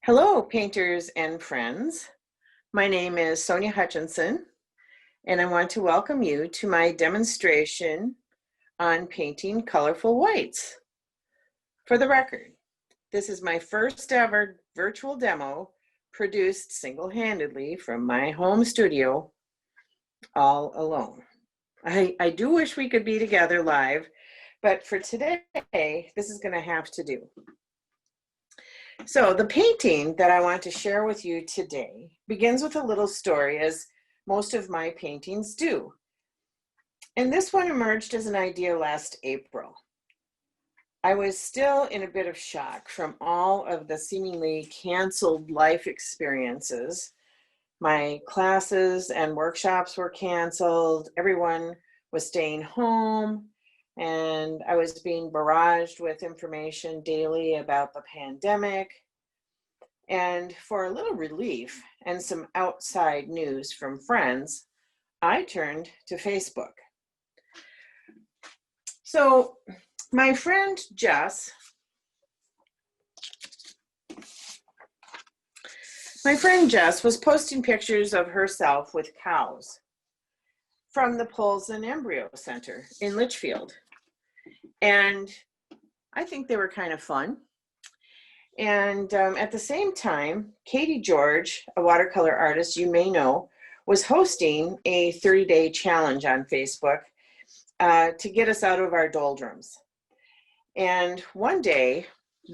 Hello, painters and friends. My name is Sonja Hutchinson, and I want to welcome you to my demonstration on painting colorful whites. For the record, this is my first ever virtual demo produced single-handedly from my home studio, all alone. I do wish we could be together live, but for today, this is going to have to do. So the painting that I want to share with you today begins with a little story, as most of my paintings do. And this one emerged as an idea last April. I was still in a bit of shock from all of the seemingly canceled life experiences. My classes and workshops were canceled. Everyone was staying home, and I was being barraged with information daily about the pandemic. And for a little relief and some outside news from friends, I turned to Facebook. So my friend Jess was posting pictures of herself with cows from the Pulse and Embryo Center in Litchfield. And I think they were kind of fun. And at the same time, Katie George, a watercolor artist you may know, was hosting a 30-day challenge on Facebook to get us out of our doldrums. And one day,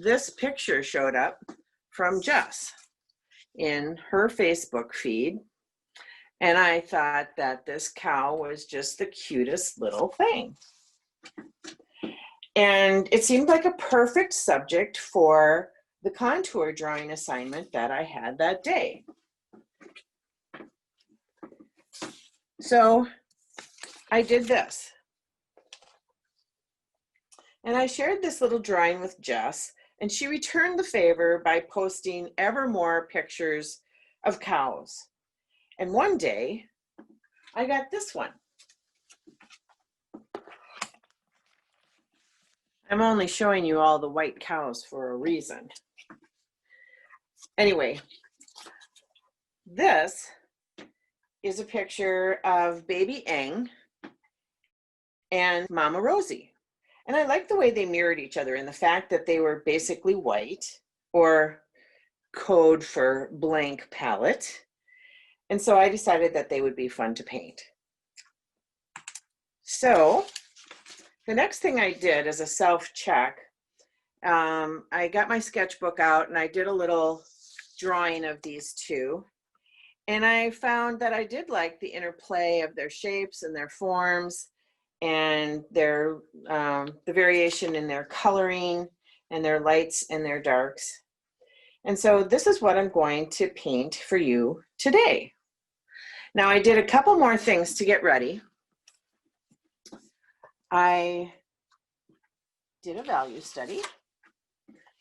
this picture showed up from Jess in her Facebook feed. And I thought that this cow was just the cutest little thing. And it seemed like a perfect subject for the contour drawing assignment that I had that day. So I did this. And I shared this little drawing with Jess, and she returned the favor by posting ever more pictures of cows. And one day, I got this one. I'm only showing you all the white cows for a reason. Anyway, this is a picture of baby Eng and Mama Rosie. And I like the way they mirrored each other and the fact that they were basically white, or code for blank palette. And so I decided that they would be fun to paint. So the next thing I did as a self-check, I got my sketchbook out and I did a little drawing of these two. And I found that I did like the interplay of their shapes and their forms and their the variation in their coloring and their lights and their darks. And so this is what I'm going to paint for you today. Now I did a couple more things to get ready. I did a value study,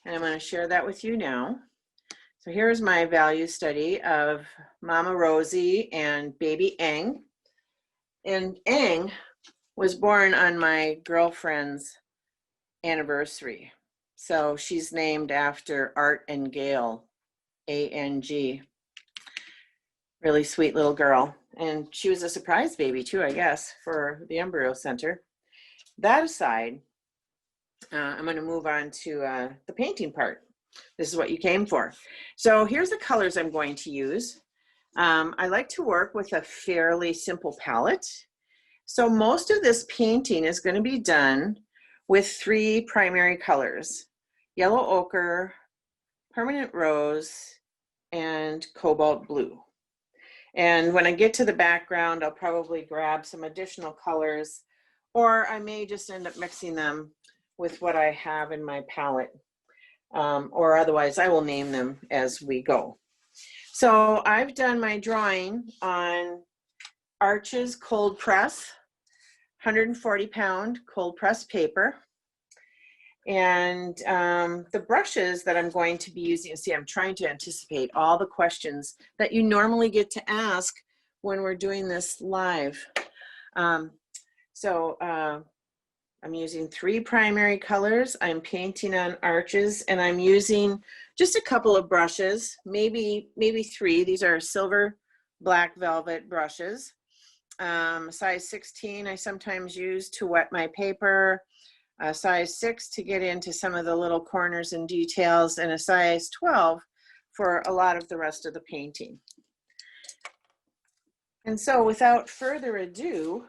and I'm going to share that with you now. So here's my value study of Mama Rosie and baby Eng. And Eng was born on my girlfriend's anniversary. So she's named after Art and Gail, A-N-G. Really sweet little girl. And she was a surprise baby too, I guess, for the Embryo Center. That aside, I'm going to move on to the painting part. This is what you came for. So here's the colors I'm going to use. I like to work with a fairly simple palette. So most of this painting is going to be done with three primary colors: yellow ochre, permanent rose, and cobalt blue. And when I get to the background, I'll probably grab some additional colors, or I may just end up mixing them with what I have in my palette, or otherwise I will name them as we go. So I've done my drawing on Arches cold press, 140-pound cold press paper. And the brushes that I'm going to be using, see, I'm trying to anticipate all the questions that you normally get to ask when we're doing this live. I'm using 3 primary colors. I'm painting on arches, and I'm using just a couple of brushes, maybe 3. These are silver black velvet brushes. Size 16 I sometimes use to wet my paper, a size 6 to get into some of the little corners and details, and a size 12 for a lot of the rest of the painting. And so without further ado,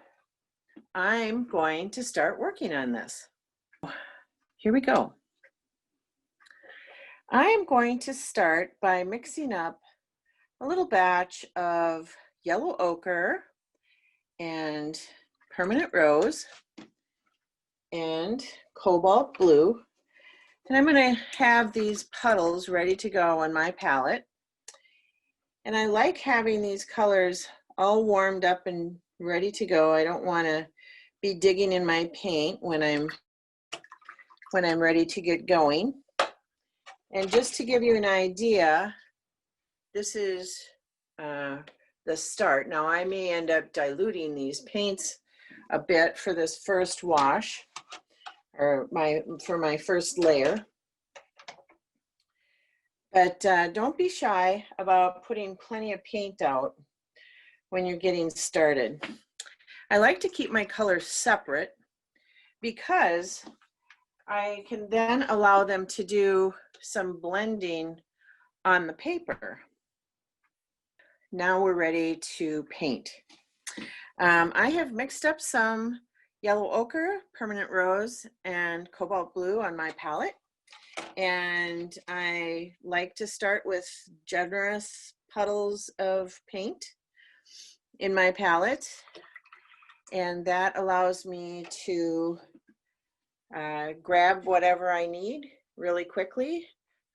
I'm going to start working on this. Here we go. I am going to start by mixing up a little batch of yellow ochre and permanent rose and cobalt blue. And I'm going to have these puddles ready to go on my palette. And I like having these colors all warmed up and ready to go. I don't want to be digging in my paint when I'm ready to get going. And just to give you an idea, this is the start. Now I may end up diluting these paints a bit for this first wash, or for my first layer. But don't be shy about putting plenty of paint out when you're getting started. I like to keep my colors separate because I can then allow them to do some blending on the paper. Now we're ready to paint. I have mixed up some yellow ochre, permanent rose, and cobalt blue on my palette. And I like to start with generous puddles of paint in my palette. And that allows me to grab whatever I need really quickly.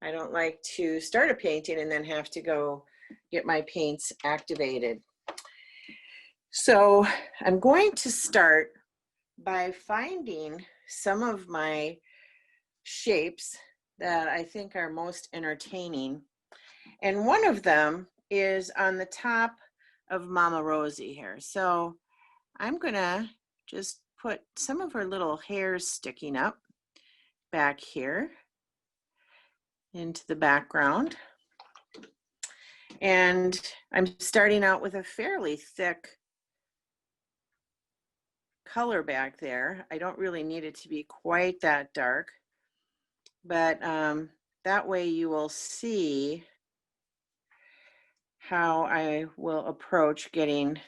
I don't like to start a painting and then have to go get my paints activated. So I'm going to start by finding some of my shapes that I think are most entertaining. And one of them is on the top of Mama Rosie here. So I'm gonna just put some of her little hairs sticking up back here into the background. And I'm starting out with a fairly thick color back there. I don't really need it to be quite that dark, but that way you will see how I will approach getting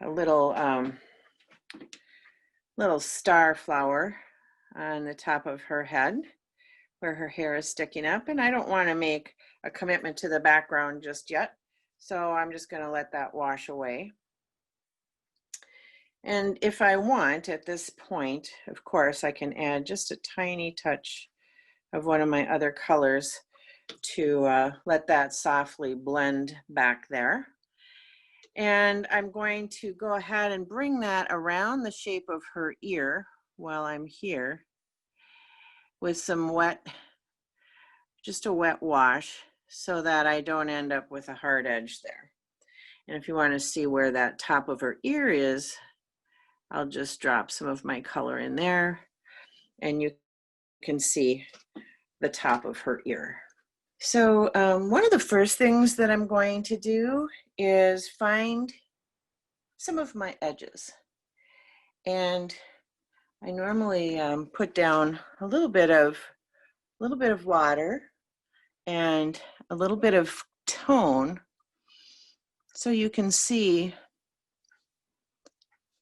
a little little star flower on the top of her head where her hair is sticking up. And I don't want to make a commitment to the background just yet, so I'm just going to let that wash away. And if I want at this point, of course, I can add just a tiny touch of one of my other colors to let that softly blend back there. And I'm going to go ahead and bring that around the shape of her ear while I'm here with some wet, just a wet wash, so that I don't end up with a hard edge there. And if you want to see where that top of her ear is, I'll just drop some of my color in there and you can see the top of her ear. So one of the first things that I'm going to do is find some of my edges. And I normally put down a little bit of water and a little bit of tone so you can see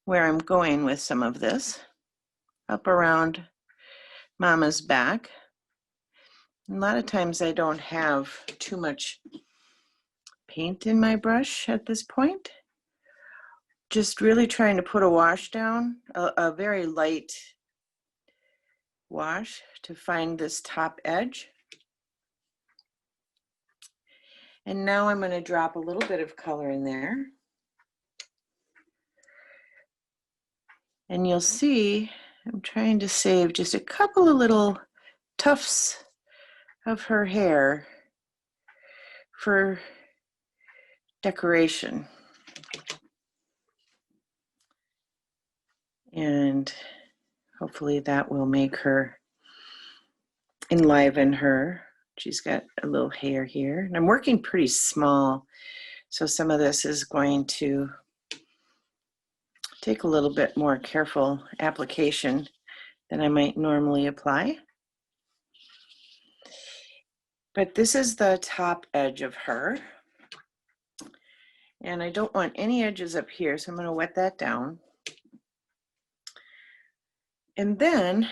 where I'm going with some of this, up around Mama's back. A lot of times I don't have too much paint in my brush at this point. Just really trying to put a wash down, a very light wash to find this top edge. And now I'm going to drop a little bit of color in there. And you'll see I'm trying to save just a couple of little tufts of her hair for decoration. And hopefully that will make her, enliven her. She's got a little hair here. And I'm working pretty small, so some of this is going to take a little bit more careful application than I might normally apply. But this is the top edge of her. And I don't want any edges up here, so I'm going to wet that down. And then,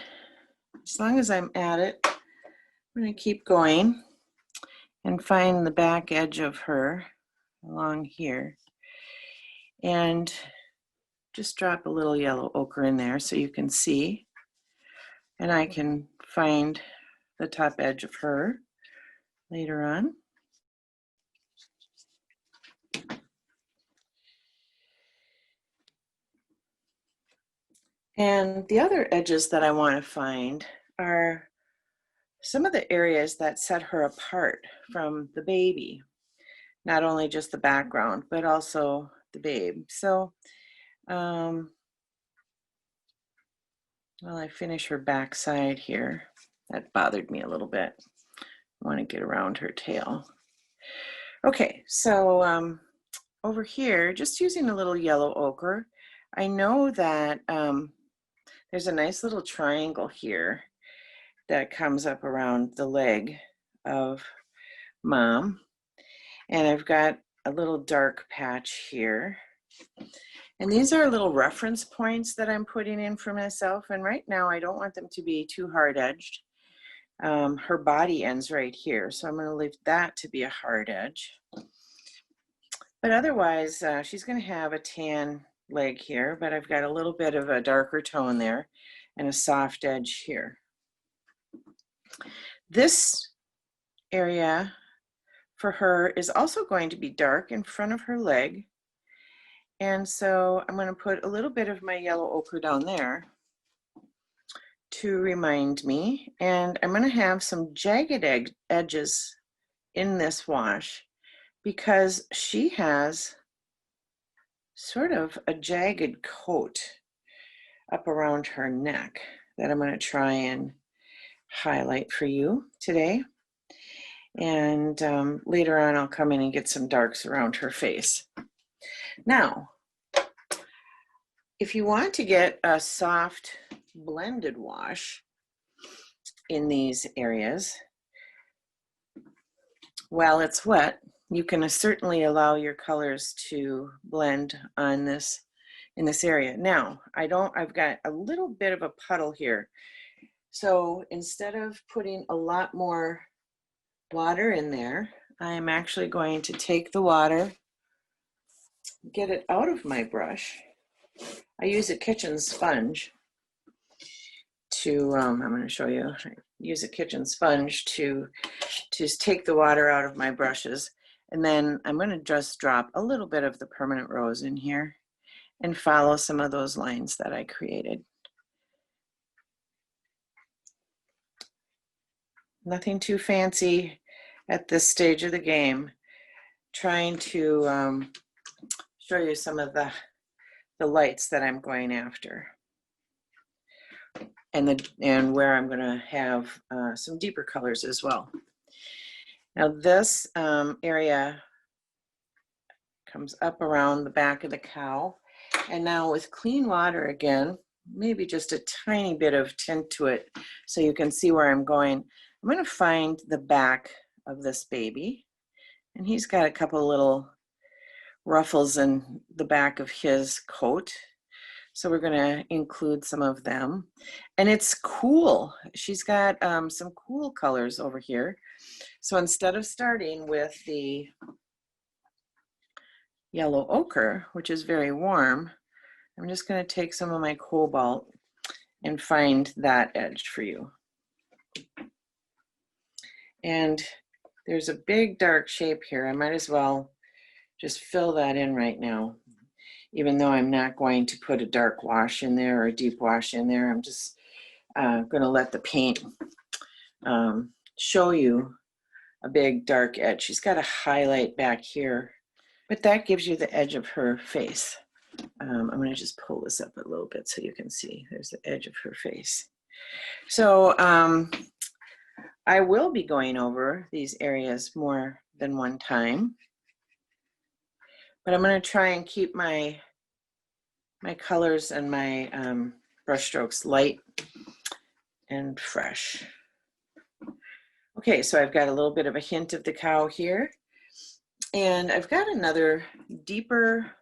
as long as I'm at it, I'm going to keep going and find the back edge of her along here. And just drop a little yellow ochre in there so you can see. And I can find the top edge of her later on. And the other edges that I want to find are some of the areas that set her apart from the baby. Not only just the background, but also the babe. So, well, I finish her backside here. That bothered me a little bit. I want to get around her tail. Okay, so over here, just using a little yellow ochre, I know that there's a nice little triangle here that comes up around the leg of Mom. And I've got a little dark patch here. And these are little reference points that I'm putting in for myself. And right now I don't want them to be too hard edged. Her body ends right here, so I'm going to leave that to be a hard edge. But otherwise, she's going to have a tan leg here, but I've got a little bit of a darker tone there and a soft edge here. This area for her is also going to be dark in front of her leg. And so I'm going to put a little bit of my yellow ochre down there to remind me. And I'm going to have some jagged edges in this wash because she has sort of a jagged coat up around her neck that I'm going to try and highlight for you today. And later on, I'll come in and get some darks around her face. Now, if you want to get a soft blended wash in these areas, while it's wet, you can certainly allow your colors to blend on this in this area. Now, I've got a little bit of a puddle here. So instead of putting a lot more water in there, I am actually going to take the water, get it out of my brush. I use a kitchen sponge to, I'm going to show you, I use a kitchen sponge to take the water out of my brushes. And then I'm going to just drop a little bit of the permanent rose in here and follow some of those lines that I created. Nothing too fancy at this stage of the game. Trying to show you some of the lights that I'm going after, and where I'm going to have some deeper colors as well. Now this area comes up around the back of the cow, and now with clean water again, maybe just a tiny bit of tint to it so you can see where I'm going. I'm going to find the back of this baby, and he's got a couple little ruffles in the back of his coat, so we're going to include some of them. And it's cool. She's got some cool colors over here. So instead of starting with the yellow ochre, which is very warm, I'm just going to take some of my cobalt and find that edge for you. And there's a big dark shape here. I might as well just fill that in right now, even though I'm not going to put a dark wash in there or a deep wash in there. I'm just going to let the paint show you a big dark edge. She's got a highlight back here, but that gives you the edge of her face. I'm going to just pull this up a little bit so you can see. There's the edge of her face. So I will be going over these areas more than one time, but I'm going to try and keep my colors and my brush strokes light and fresh. Okay, so I've got a little bit of a hint of the cow here, and I've got another deeper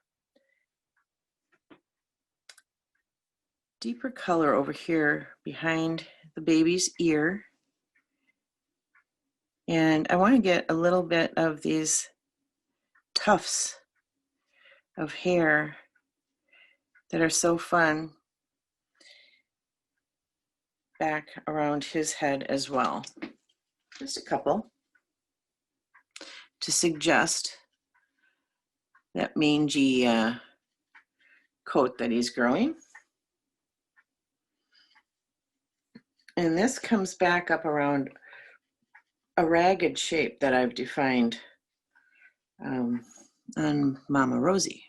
color over here behind the baby's ear. And I want to get a little bit of these tufts of hair that are so fun back around his head as well. Just a couple to suggest that mangy coat that he's growing. And this comes back up around a ragged shape that I've defined on Mama Rosie.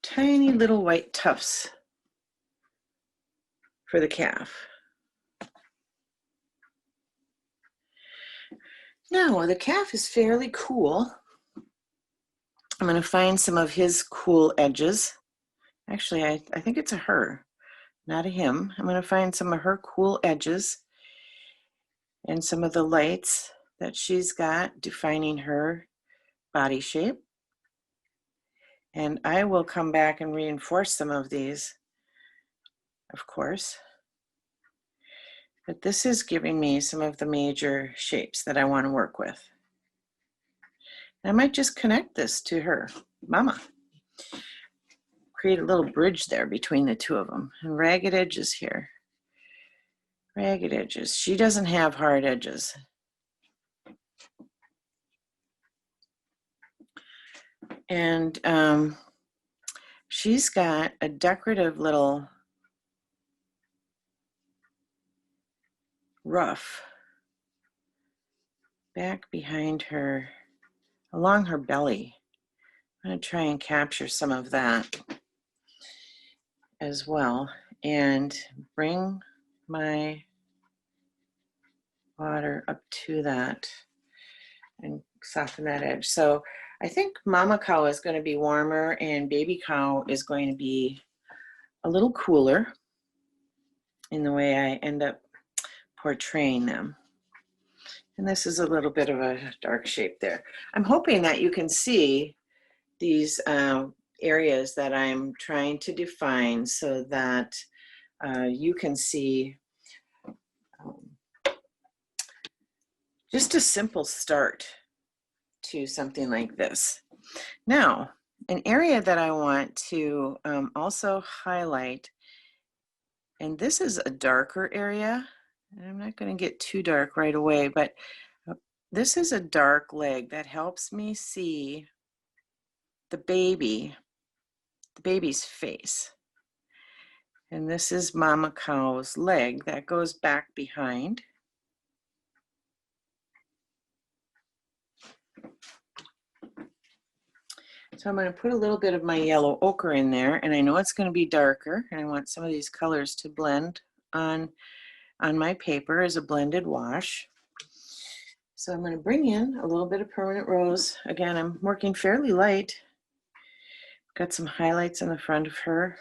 Tiny little white tufts for the calf. Now, the calf is fairly cool. I'm going to find some of his cool edges. Actually, I think it's a her, not a him. I'm going to find some of her cool edges and some of the lights that she's got defining her body shape. And I will come back and reinforce some of these, of course. But this is giving me some of the major shapes that I want to work with. I might just connect this to her, Mama. Create a little bridge there between the two of them. And ragged edges here. Ragged edges. She doesn't have hard edges. And she's got a decorative little ruff back behind her, along her belly. I'm going to try and capture some of that as well and bring my water up to that and soften that edge. So I think Mama cow is going to be warmer and baby cow is going to be a little cooler in the way I end up portraying them. And this is a little bit of a dark shape there. I'm hoping that you can see these areas that I'm trying to define so that you can see just a simple start to something like this. Now, an area that I want to also highlight, and this is a darker area, and I'm not going to get too dark right away, but this is a dark leg that helps me see the baby's face. And this is Mama cow's leg that goes back behind. So I'm going to put a little bit of my yellow ochre in there, and I know it's going to be darker, and I want some of these colors to blend on my paper as a blended wash. So I'm going to bring in a little bit of permanent rose. Again, I'm working fairly light. Got some highlights in the front of her.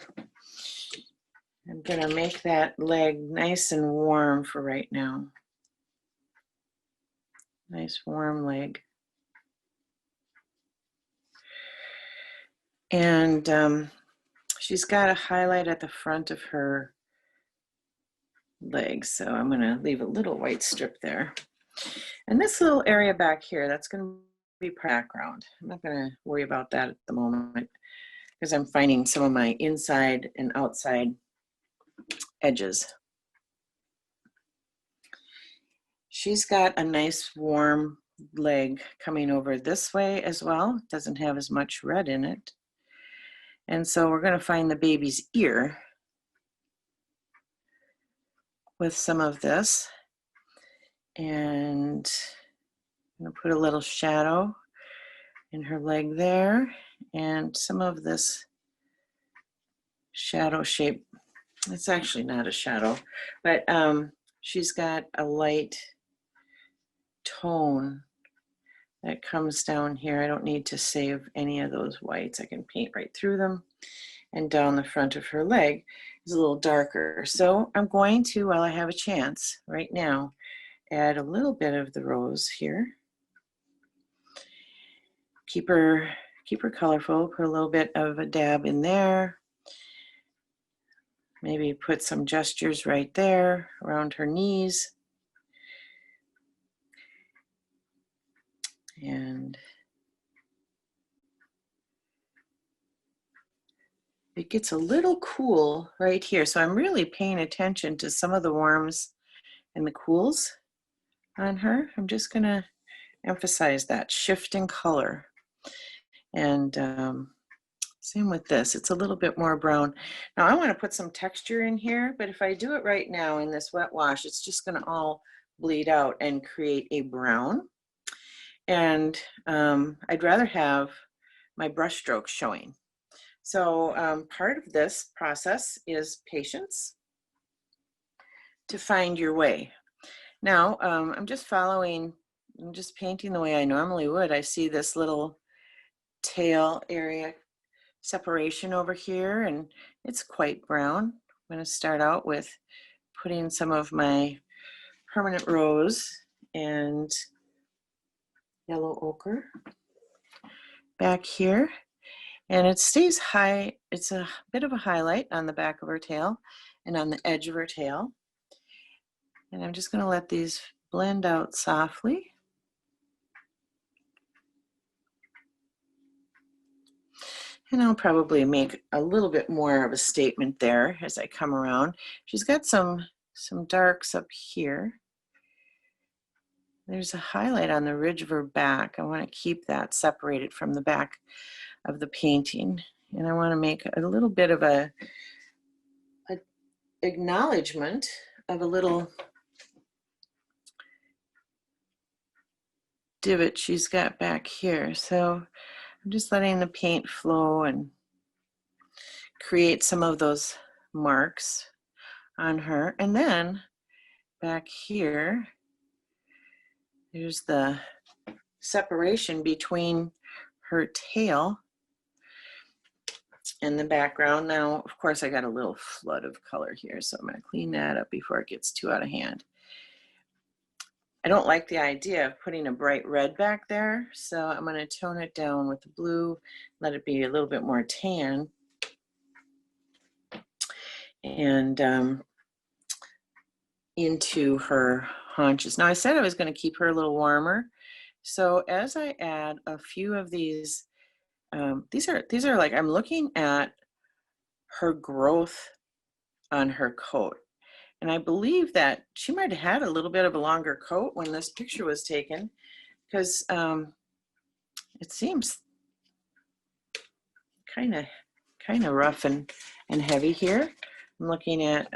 I'm going to make that leg nice and warm for right now. Nice warm leg. And she's got a highlight at the front of her leg, so I'm going to leave a little white strip there. And this little area back here, that's going to be background. I'm not going to worry about that at the moment because I'm finding some of my inside and outside edges. She's got a nice warm leg coming over this way as well. It doesn't have as much red in it. And so we're going to find the baby's ear with some of this. And I'm going to put a little shadow in her leg there and some of this shadow shape. It's actually not a shadow, but she's got a light tone that comes down here. I don't need to save any of those whites. I can paint right through them. And down the front of her leg is a little darker. So I'm going to, while I have a chance right now, add a little bit of the rose here. Keep her colorful, put a little bit of a dab in there. Maybe put some gestures right there around her knees. And it gets a little cool right here. So I'm really paying attention to some of the warms and the cools on her. I'm just gonna emphasize that shift in color. And same with this, it's a little bit more brown. Now I want to put some texture in here, but if I do it right now in this wet wash, it's just going to all bleed out and create a brown. And I'd rather have my brush strokes showing. So part of this process is patience to find your way. Now I'm just painting the way I normally would. I see this little tail area separation over here, and it's quite brown. I'm going to start out with putting some of my permanent rose and yellow ochre back here, and it stays high. It's a bit of a highlight on the back of her tail and on the edge of her tail, and I'm just going to let these blend out softly. And I'll probably make a little bit more of a statement there as I come around. She's got some darks up here. There's a highlight on the ridge of her back. I want to keep that separated from the back of the painting. And I want to make a little bit of a acknowledgement of a little divot she's got back here. So I'm just letting the paint flow and create some of those marks on her. And then back here, there's the separation between her tail and the background. Now, of course, I got a little flood of color here, so I'm going to clean that up before it gets too out of hand. I don't like the idea of putting a bright red back there, so I'm going to tone it down with the blue, let it be a little bit more tan. And into her haunches. Now, I said I was going to keep her a little warmer, so as I add a few of these, these are like, I'm looking at her growth on her coat. And I believe that she might have had a little bit of a longer coat when this picture was taken, because it seems kind of rough and heavy here. I'm looking at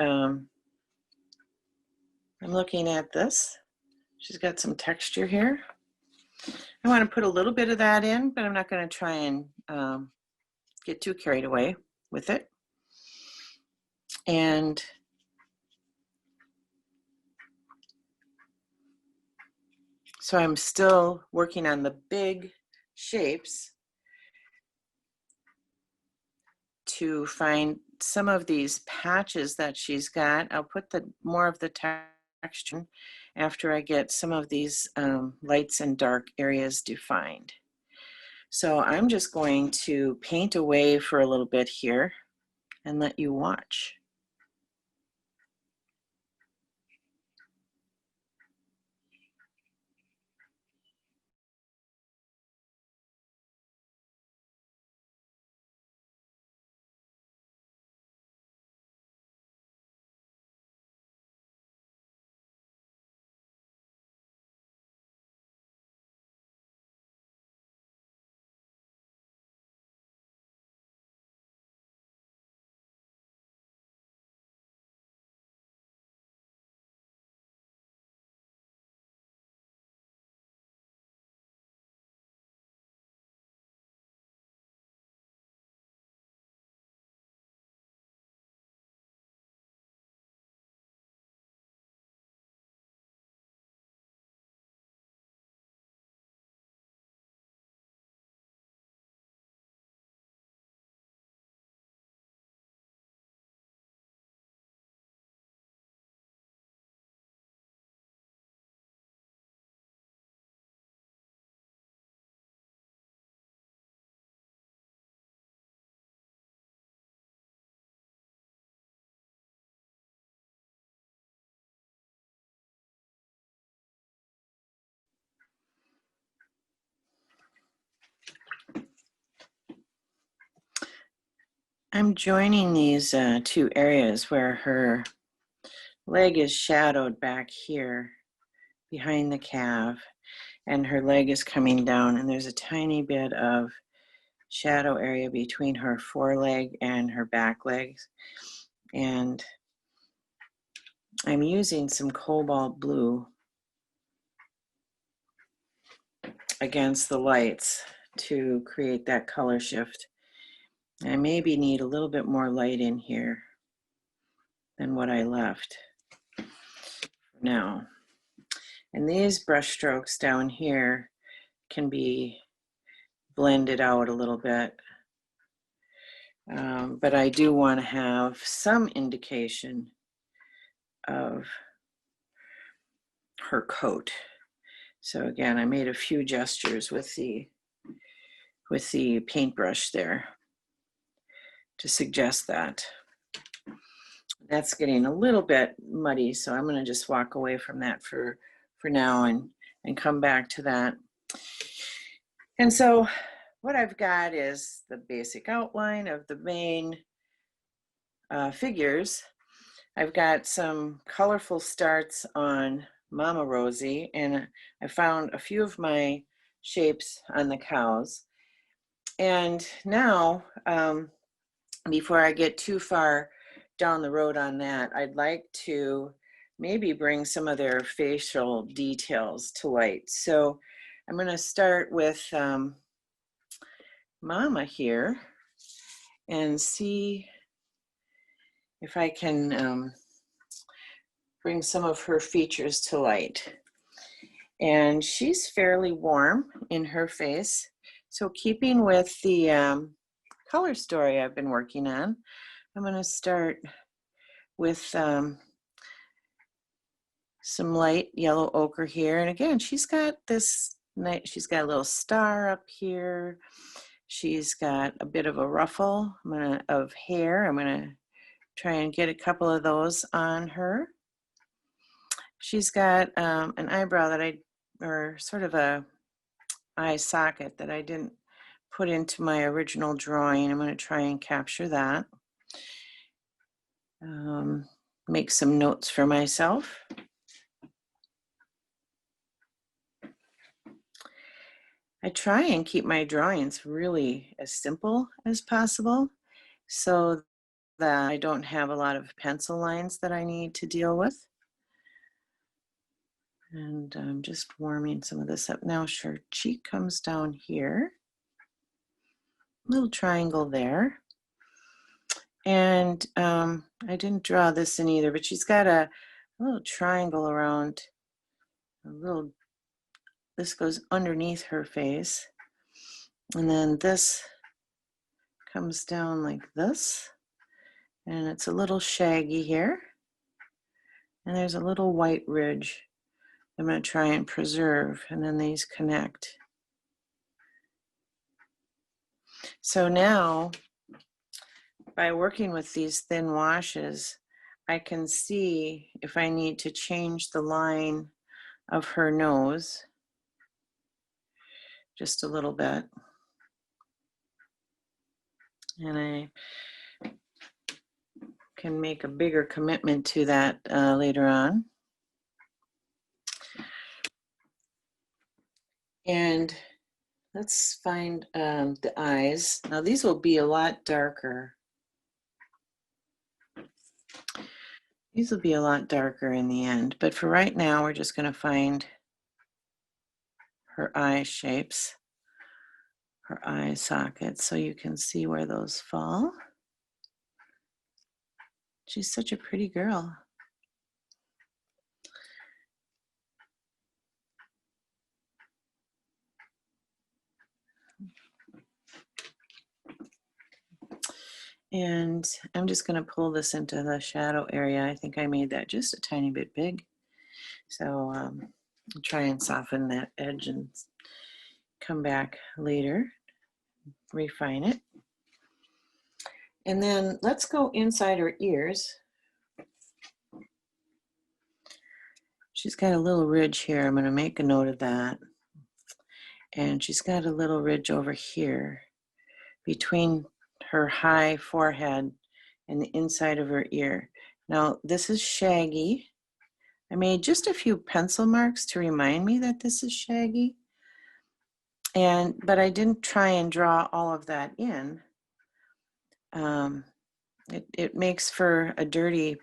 this. She's got some texture here. I want to put a little bit of that in, but I'm not going to try and get too carried away with it. And so I'm still working on the big shapes to find some of these patches that she's got. I'll put more of the texture after I get some of these lights and dark areas defined. So I'm just going to paint away for a little bit here and let you watch. I'm joining these two areas where her leg is shadowed back here behind the calf, and her leg is coming down, and there's a tiny bit of shadow area between her foreleg and her back legs. And I'm using some cobalt blue against the lights to create that color shift. I maybe need a little bit more light in here than what I left now. And these brush strokes down here can be blended out a little bit. But I do want to have some indication of her coat. So again, I made a few gestures with the paintbrush there to suggest that. That's getting a little bit muddy, so I'm going to just walk away from that for now and come back to that. And so what I've got is the basic outline of the main figures. I've got some colorful starts on Mama Rosie, and I found a few of my shapes on the cows. And now, before I get too far down the road on that, I'd like to maybe bring some of their facial details to light. So I'm going to start with Mama here and see if I can bring some of her features to light. And she's fairly warm in her face. So keeping with the color story I've been working on, I'm going to start with some light yellow ochre here. And again, she's got this nice, she's got a little star up here. She's got a bit of a ruffle of hair. I'm going to try and get a couple of those on her. She's got an eyebrow or sort of a eye socket that I didn't put into my original drawing. I'm going to try and capture that. Make some notes for myself. I try and keep my drawings really as simple as possible so that I don't have a lot of pencil lines that I need to deal with. And I'm just warming some of this up now. Her cheek comes down here. Little triangle there. And I didn't draw this in either, but she's got a little triangle around this goes underneath her face. And then this comes down like this. And it's a little shaggy here. And there's a little white ridge I'm going to try and preserve, and then these connect. So now, by working with these thin washes, I can see if I need to change the line of her nose just a little bit. And I can make a bigger commitment to that later on. And let's find the eyes. Now these will be a lot darker. These will be a lot darker in the end, but for right now, we're just going to find her eye shapes, her eye sockets, so you can see where those fall. She's such a pretty girl. And I'm just going to pull this into the shadow area. I think I made that just a tiny bit big. So I'll try and soften that edge and come back later, refine it. And then let's go inside her ears. She's got a little ridge here. I'm going to make a note of that. And she's got a little ridge over here between her high forehead and the inside of her ear. Now this is shaggy. I made just a few pencil marks to remind me that this is shaggy. But I didn't try and draw all of that in. It makes for a dirty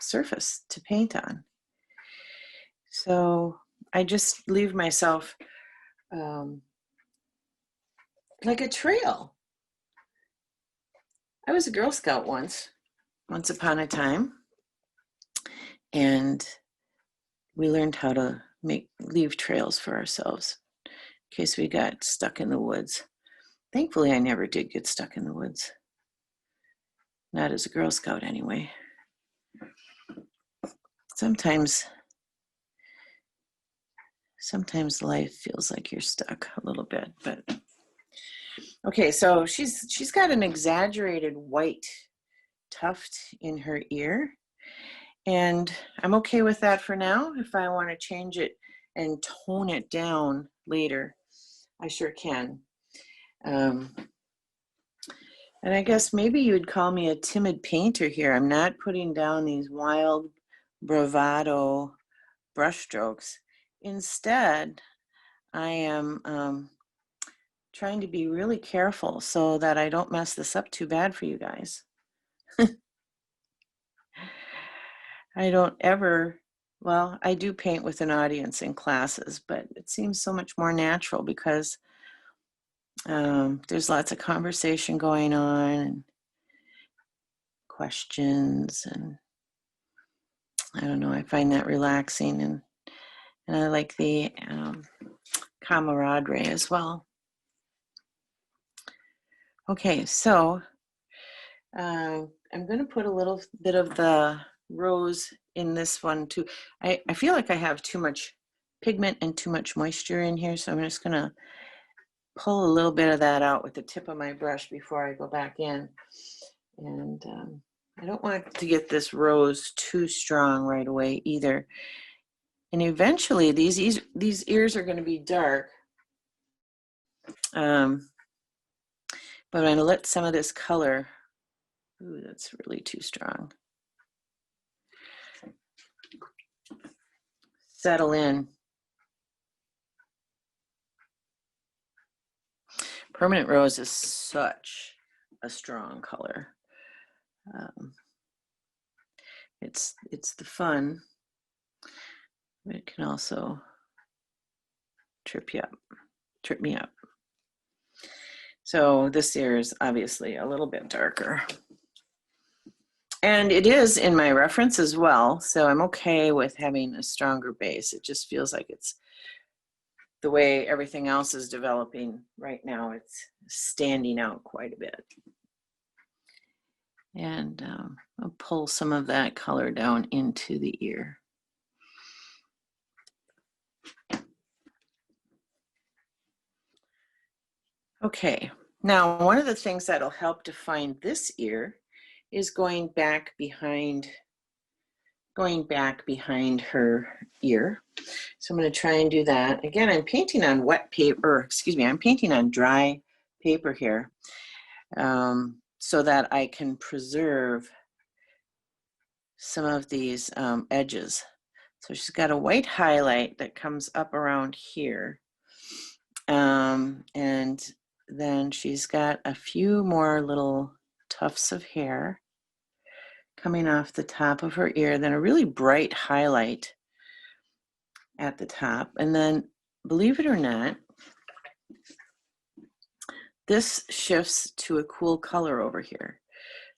surface to paint on. So I just leave myself like a trail. I was a Girl Scout once upon a time, and we learned how to leave trails for ourselves in case we got stuck in the woods. Thankfully, I never did get stuck in the woods. Not as a Girl Scout anyway. Sometimes life feels like you're stuck a little bit, but okay, so she's got an exaggerated white tuft in her ear, and I'm okay with that for now. If I want to change it and tone it down later, I sure can. And I guess maybe you would call me a timid painter here. I'm not putting down these wild bravado brushstrokes. Instead, I am trying to be really careful so that I don't mess this up too bad for you guys. I don't ever, well, I do paint with an audience in classes, but it seems so much more natural because there's lots of conversation going on and questions, and I don't know, I find that relaxing, and I like the camaraderie as well. Okay, so I'm going to put a little bit of the rose in this one too. I feel like I have too much pigment and too much moisture in here, so I'm just going to pull a little bit of that out with the tip of my brush before I go back in. And I don't want to get this rose too strong right away either. And eventually these ears are going to be dark. But I'm going to let some of this color, ooh, that's really too strong, settle in. Permanent rose is such a strong color. It's the fun, but it can also trip me up. So this ear is obviously a little bit darker. And it is in my reference as well, so I'm okay with having a stronger base. It just feels like it's the way everything else is developing right now. It's standing out quite a bit. And I'll pull some of that color down into the ear. Okay, now one of the things that'll help define this ear is going back behind her ear. So I'm going to try and do that. Again, I'm painting on wet paper, I'm painting on dry paper here, so that I can preserve some of these edges. So she's got a white highlight that comes up around here. And then she's got a few more little tufts of hair coming off the top of her ear, then a really bright highlight at the top. And then, believe it or not, this shifts to a cool color over here.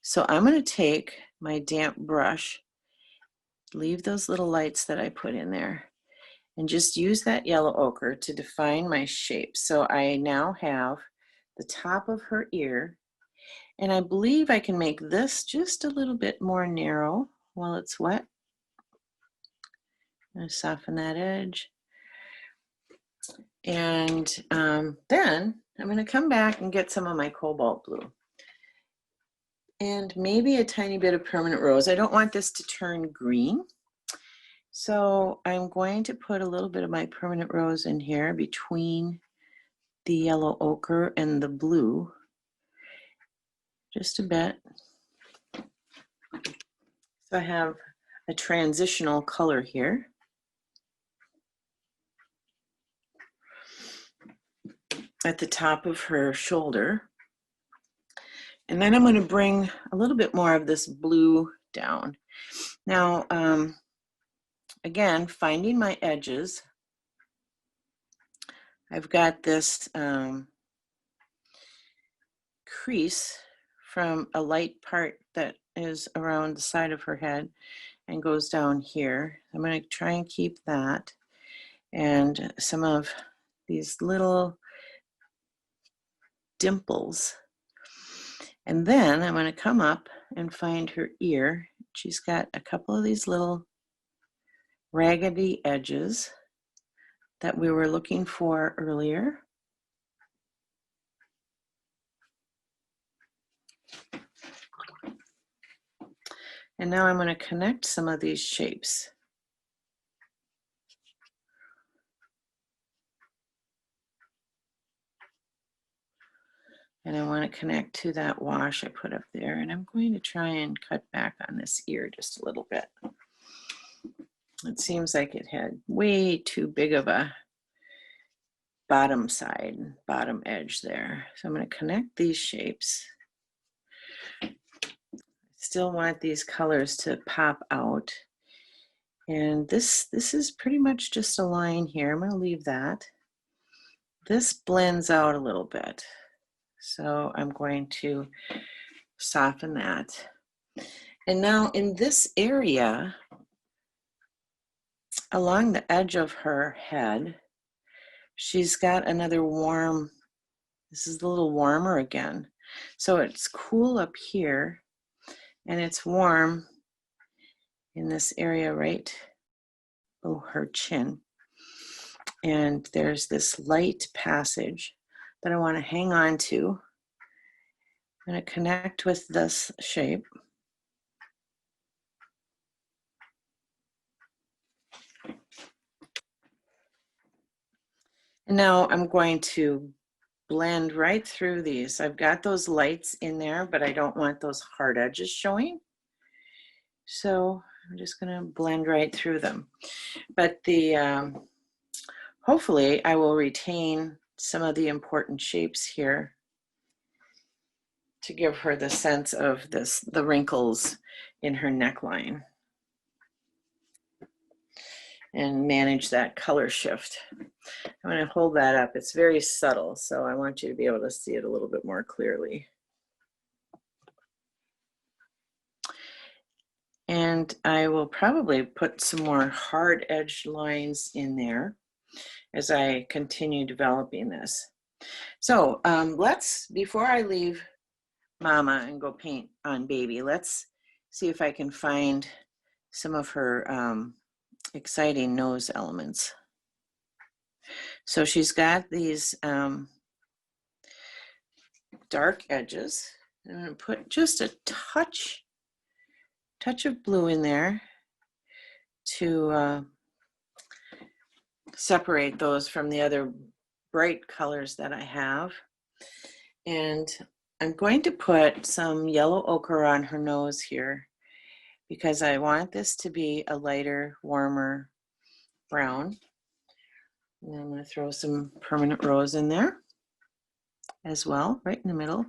So I'm going to take my damp brush, leave those little lights that I put in there, and just use that yellow ochre to define my shape. So I now have the top of her ear, and I believe I can make this just a little bit more narrow while it's wet. I'm going to soften that edge. And then I'm going to come back and get some of my cobalt blue. And maybe a tiny bit of permanent rose. I don't want this to turn green. So I'm going to put a little bit of my permanent rose in here between the yellow ochre and the blue. just a bit. So I have a transitional color here. At the top of her shoulder. And then I'm going to bring a little bit more of this blue down. Now, again, finding my edges. I've got this crease from a light part that is around the side of her head and goes down here. I'm going to try and keep that. And some of these little dimples. And then I'm going to come up and find her ear. She's got a couple of these little raggedy edges that we were looking for earlier. And now I'm going to connect some of these shapes. And I want to connect to that wash I put up there. And I'm going to try and cut back on this ear just a little bit. It seems like it had way too big of a bottom edge there. So I'm going to connect these shapes. Still want these colors to pop out. And this is pretty much just a line here. I'm going to leave that. This blends out a little bit. So I'm going to soften that. And now in this area, along the edge of her head, she's got another warm, this is a little warmer again. So it's cool up here and it's warm in this area right below her chin. And there's this light passage that I want to hang on to. I'm going to connect with this shape. And now I'm going to blend right through these. I've got those lights in there, but I don't want those hard edges showing. So I'm just going to blend right through them. But hopefully I will retain some of the important shapes here to give her the sense of the wrinkles in her neckline and manage that color shift. I'm going to hold that up. It's very subtle, so I want you to be able to see it a little bit more clearly. And I will probably put some more hard edged lines in there as I continue developing this. So before I leave Mama and go paint on Baby, let's see if I can find some of her exciting nose elements. So she's got these dark edges. I'm going to put just a touch of blue in there to separate those from the other bright colors that I have. And I'm going to put some yellow ochre on her nose here because I want this to be a lighter, warmer brown. And I'm going to throw some permanent rose in there as well, right in the middle,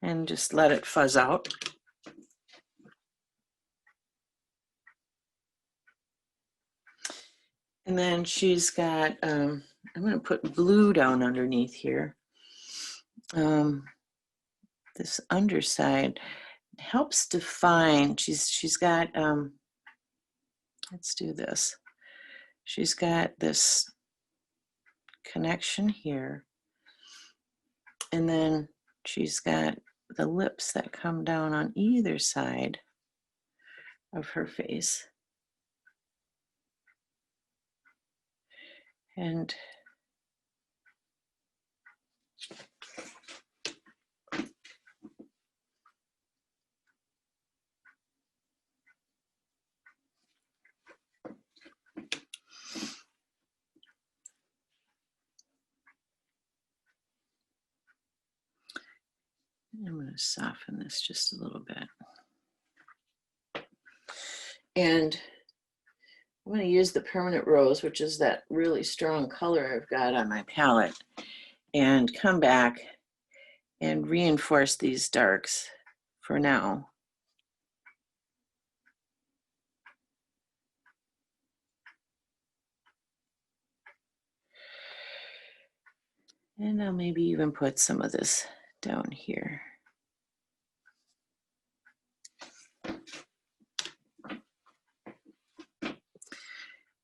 and just let it fuzz out. And then she's got, I'm going to put blue down underneath here. This underside helps define, she's got, let's do this. She's got this connection here. And then she's got the lips that come down on either side of her face. And I'm going to soften this just a little bit. And I'm going to use the permanent rose, which is that really strong color I've got on my palette, and come back and reinforce these darks for now. And I'll maybe even put some of this down here.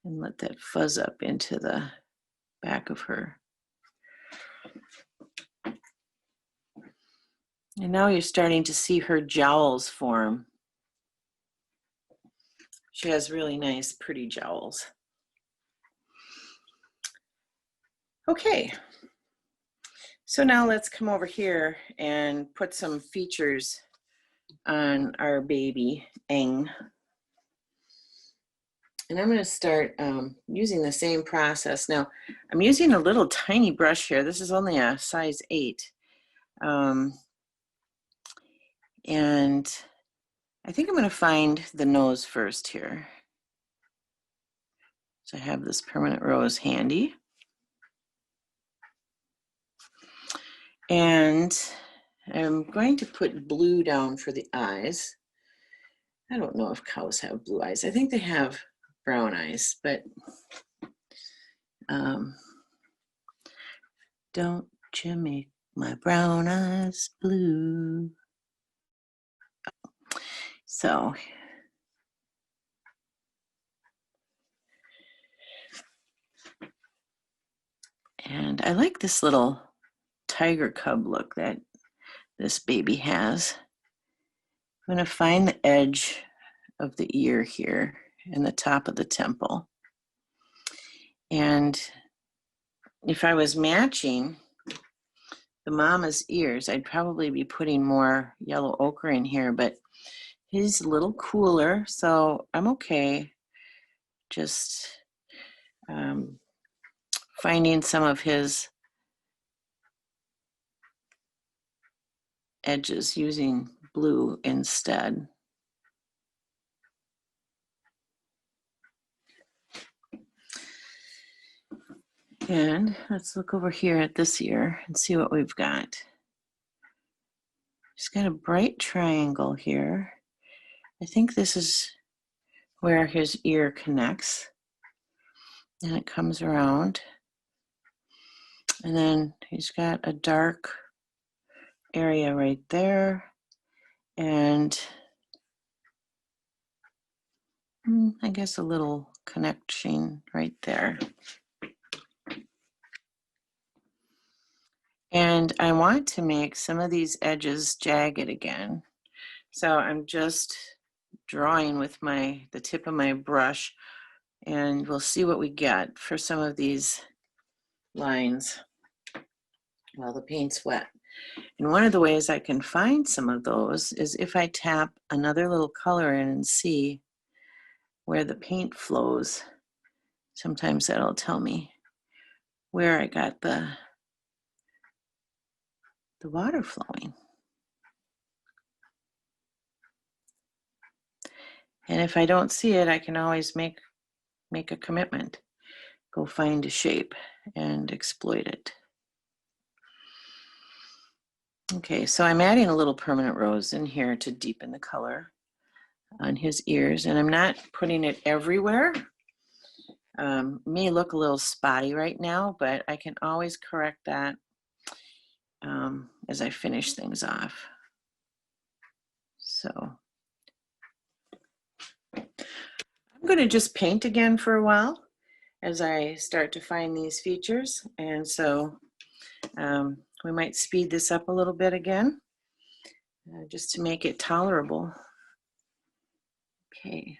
And let that fuzz up into the back of her. And now you're starting to see her jowls form. She has really nice, pretty jowls. Okay, so now let's come over here and put some features on our baby, Eng. And I'm going to start using the same process. Now, I'm using a little tiny brush here. This is only a size 8. And I think I'm going to find the nose first here. So I have this permanent rose handy. And I'm going to put blue down for the eyes. I don't know if cows have blue eyes. I think they have brown eyes, but don't you make my brown eyes blue. So and I like this little tiger cub look that this baby has. I'm going to find the edge of the ear here and the top of the temple. And if I was matching the mama's ears, I'd probably be putting more yellow ochre in here, but he's a little cooler, so I'm okay just finding some of his edges using blue instead. And let's look over here at this ear and see what we've got. He's got a bright triangle here. I think this is where his ear connects. And it comes around. And then he's got a dark area right there. And I guess a little connection right there. And I want to make some of these edges jagged again. So I'm just drawing with the tip of my brush, and we'll see what we get for some of these lines while the paint's wet. And one of the ways I can find some of those is if I tap another little color in and see where the paint flows. Sometimes that'll tell me where I got the water flowing. And if I don't see it, I can always make a commitment. Go find a shape and exploit it. Okay, so I'm adding a little permanent rose in here to deepen the color on his ears, and I'm not putting it everywhere. May look a little spotty right now, but I can always correct that as I finish things off. So I'm going to just paint again for a while as I start to find these features, and so we might speed this up a little bit again just to make it tolerable. Okay.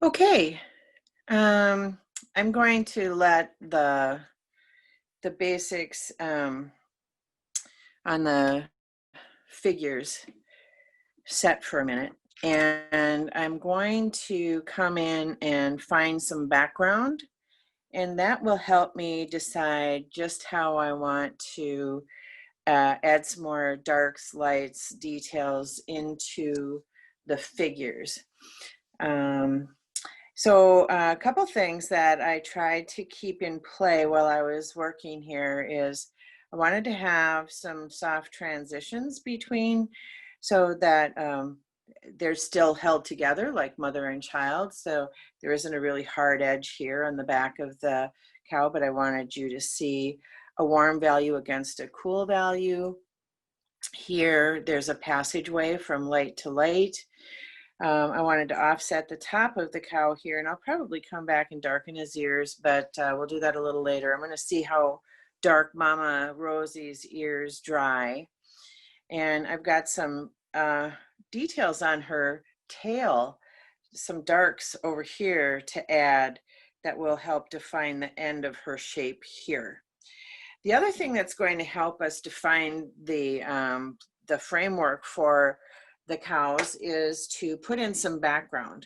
Okay, I'm going to let the basics on the figures set for a minute, and I'm going to come in and find some background, and that will help me decide just how I want to add some more darks, lights, details into the figures. So a couple things that I tried to keep in play while I was working here is I wanted to have some soft transitions between, so that they're still held together like mother and child. So there isn't a really hard edge here on the back of the cow, but I wanted you to see a warm value against a cool value. Here, there's a passageway from light to light. I wanted to offset the top of the cow here, and I'll probably come back and darken his ears, but we'll do that a little later. I'm going to see how dark Mama Rosie's ears dry. And I've got some details on her tail, some darks over here to add that will help define the end of her shape here. The other thing that's going to help us define the framework for the cows is to put in some background.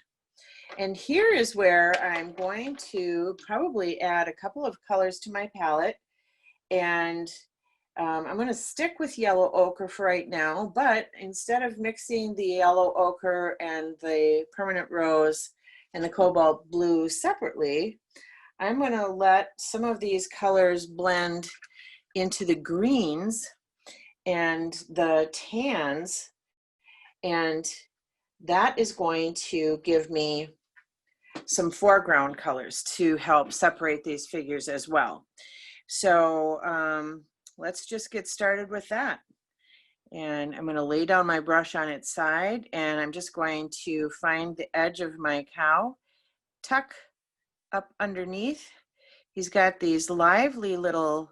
And here is where I'm going to probably add a couple of colors to my palette. And I'm going to stick with yellow ochre for right now, but instead of mixing the yellow ochre and the permanent rose and the cobalt blue separately, I'm going to let some of these colors blend into the greens and the tans, and that is going to give me some foreground colors to help separate these figures as well. So let's just get started with that. And I'm going to lay down my brush on its side, and I'm just going to find the edge of my cow, tuck up underneath. He's got these lively little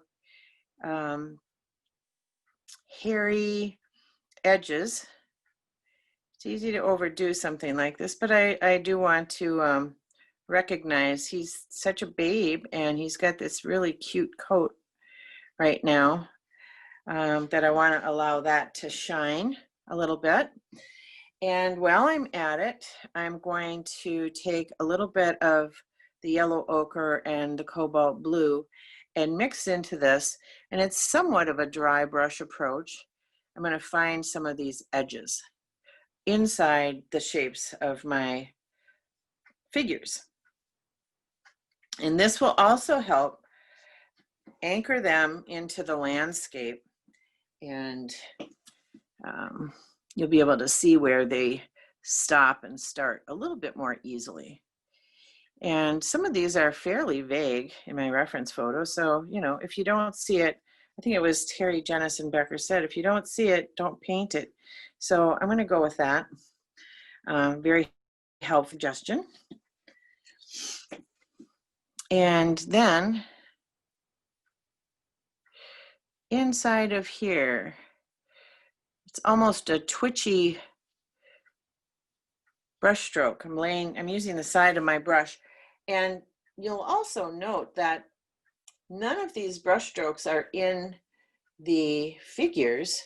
hairy edges. It's easy to overdo something like this, but I do want to recognize he's such a babe, and he's got this really cute coat right now that I want to allow that to shine a little bit. And while I'm at it, I'm going to take a little bit of the yellow ochre and the cobalt blue and mix into this, and it's somewhat of a dry brush approach. I'm going to find some of these edges inside the shapes of my figures. And this will also help anchor them into the landscape, and you'll be able to see where they stop and start a little bit more easily. And some of these are fairly vague in my reference photo, so you know, if you don't see it, I think it was Terry Jennison Becker said, if you don't see it, don't paint it. So I'm going to go with that. Very helpful suggestion. And then inside of here, it's almost a twitchy brush stroke. I'm using the side of my brush, and you'll also note that none of these brush strokes are in the figures,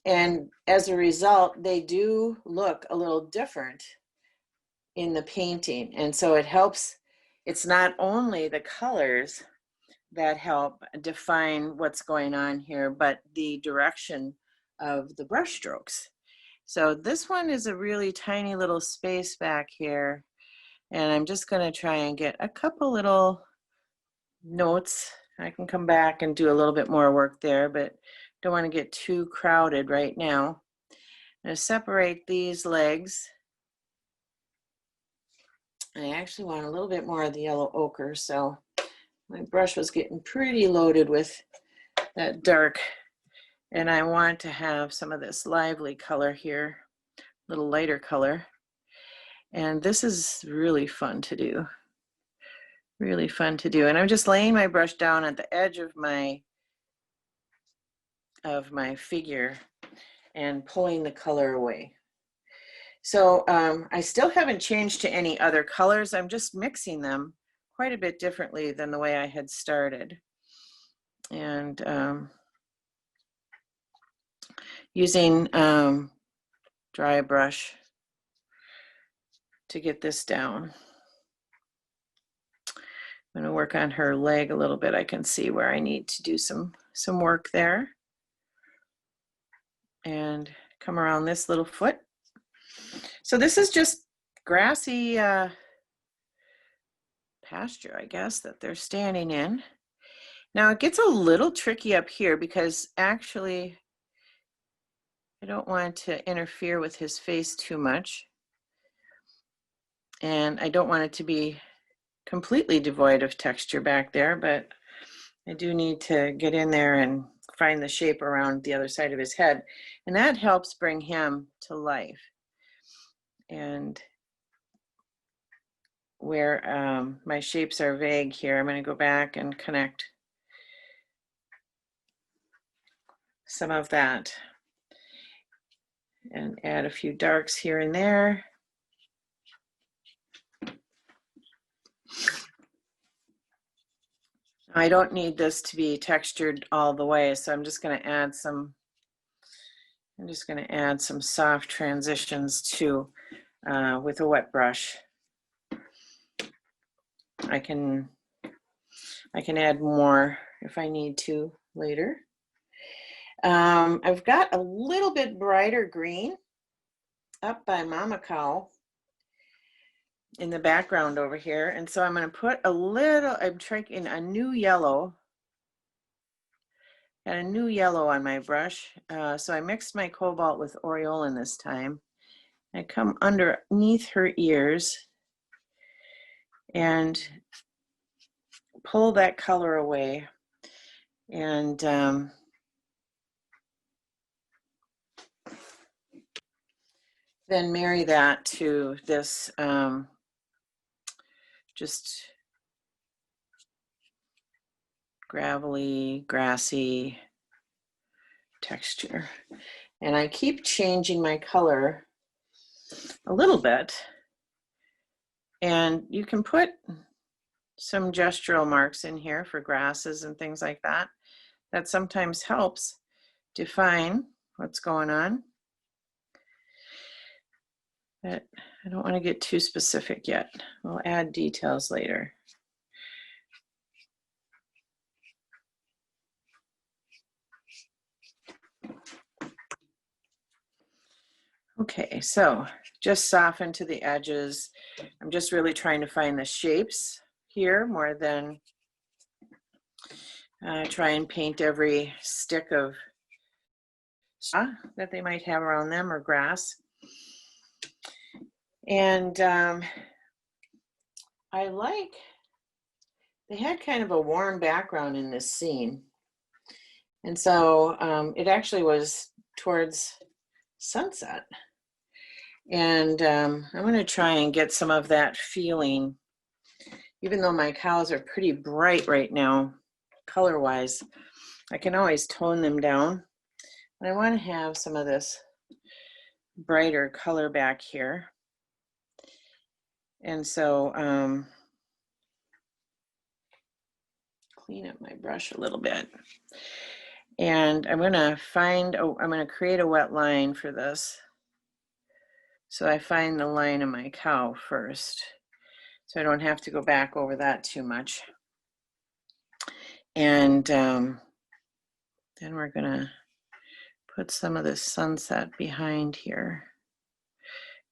and as a result they do look a little different in the painting. And so it helps, it's not only the colors that help define what's going on here, but the direction of the brush strokes. So this one is a really tiny little space back here, and I'm just going to try and get a couple little notes. I can come back and do a little bit more work there, but don't want to get too crowded right now. I'm going to separate these legs. I actually want a little bit more of the yellow ochre, so my brush was getting pretty loaded with that dark, and I want to have some of this lively color here, a little lighter color. And this is really fun to do. Really fun to do. And I'm just laying my brush down at the edge of my figure and pulling the color away. So I still haven't changed to any other colors. I'm just mixing them quite a bit differently than the way I had started. And using dry brush to get this down. I'm going to work on her leg a little bit. I can see where I need to do some work there. And come around this little foot. So this is just grassy pasture, I guess, that they're standing in. Now it gets a little tricky up here because actually I don't want to interfere with his face too much. And I don't want it to be completely devoid of texture back there, but I do need to get in there and find the shape around the other side of his head. And that helps bring him to life. And where my shapes are vague here, I'm going to go back and connect some of that and add a few darks here and there. I don't need this to be textured all the way, so I'm just going to add some soft transitions too with a wet brush. I can add more if I need to later. I've got a little bit brighter green up by Mama Cow in the background over here, and so I'm going to put a little, I'm trying a new yellow, and a new yellow on my brush. So I mixed my cobalt with aureolin this time. I come underneath her ears and pull that color away, and then marry that to this just gravelly, grassy texture. And I keep changing my color a little bit. And you can put some gestural marks in here for grasses and things like that. That sometimes helps define what's going on. But I don't want to get too specific yet. We'll add details later. Okay, so just soften to the edges. I'm just really trying to find the shapes here more than try and paint every stick of straw that they might have around them or grass. And I like, they had kind of a warm background in this scene. And so it actually was towards sunset. And I'm going to try and get some of that feeling, even though my cows are pretty bright right now, color-wise. I can always tone them down. And I want to have some of this brighter color back here. And so clean up my brush a little bit. And I'm going to create a wet line for this. So I find the line of my cow first, so I don't have to go back over that too much. And then we're going to put some of this sunset behind here.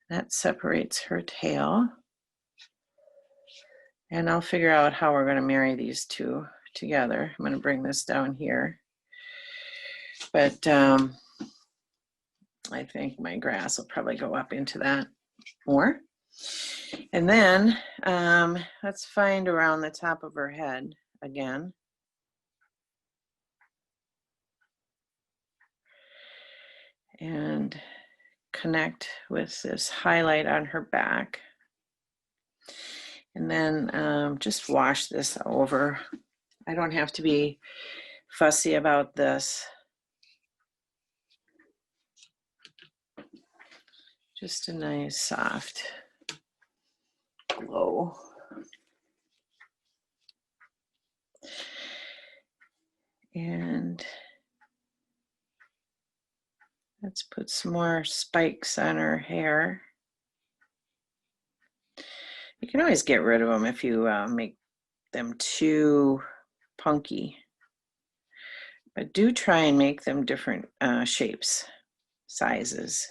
That separates her tail. And I'll figure out how we're going to marry these two together. I'm going to bring this down here. But I think my grass will probably go up into that more. And then let's find around the top of her head again. And connect with this highlight on her back. And then just wash this over. I don't have to be fussy about this. Just a nice soft glow. And let's put some more spikes on her hair. You can always get rid of them if you make them too punky. But do try and make them different shapes, sizes,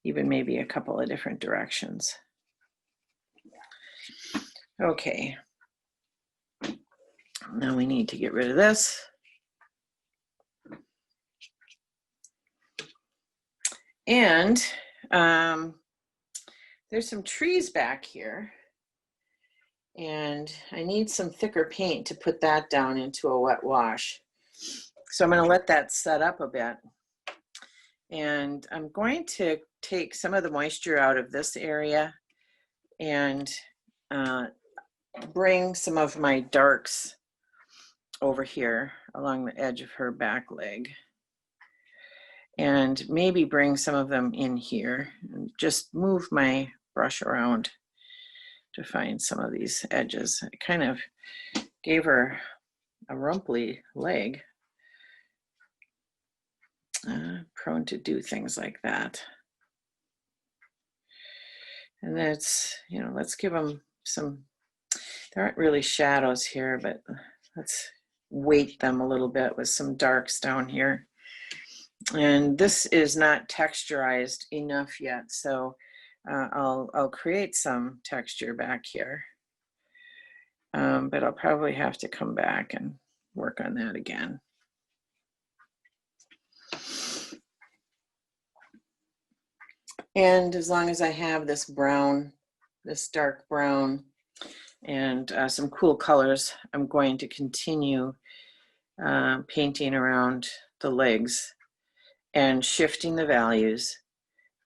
even maybe a couple of different directions. Okay. Now we need to get rid of this. And there's some trees back here. And I need some thicker paint to put that down into a wet wash. So I'm going to let that set up a bit. And I'm going to take some of the moisture out of this area and bring some of my darks over here along the edge of her back leg. And maybe bring some of them in here and just move my brush around to find some of these edges. I kind of gave her a rumply leg. Prone to do things like that. And that's, you know, let's give them some, there aren't really shadows here, but let's weight them a little bit with some darks down here. And this is not texturized enough yet, so I'll create some texture back here. But I'll probably have to come back and work on that again. And as long as I have this brown, this dark brown, and some cool colors, I'm going to continue painting around the legs and shifting the values.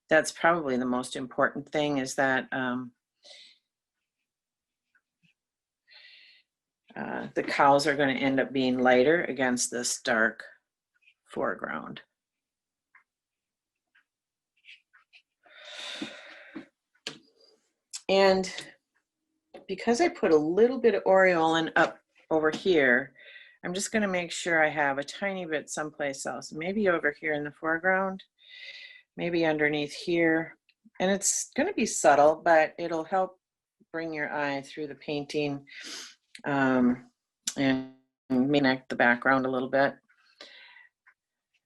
That's probably the most important thing, is that the cows are going to end up being lighter against this dark foreground. And because I put a little bit of aureolin up over here, I'm just going to make sure I have a tiny bit someplace else, maybe over here in the foreground, maybe underneath here. And it's going to be subtle, but it'll help bring your eye through the painting and connect the background a little bit.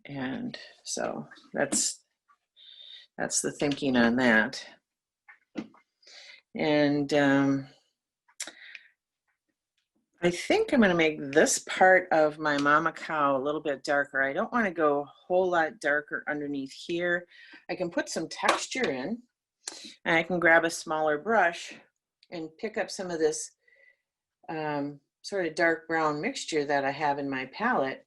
And so that's the thinking on that. And I think I'm going to make this part of my mama cow a little bit darker. I don't want to go a whole lot darker underneath here. I can put some texture in, and I can grab a smaller brush and pick up some of this sort of dark brown mixture that I have in my palette.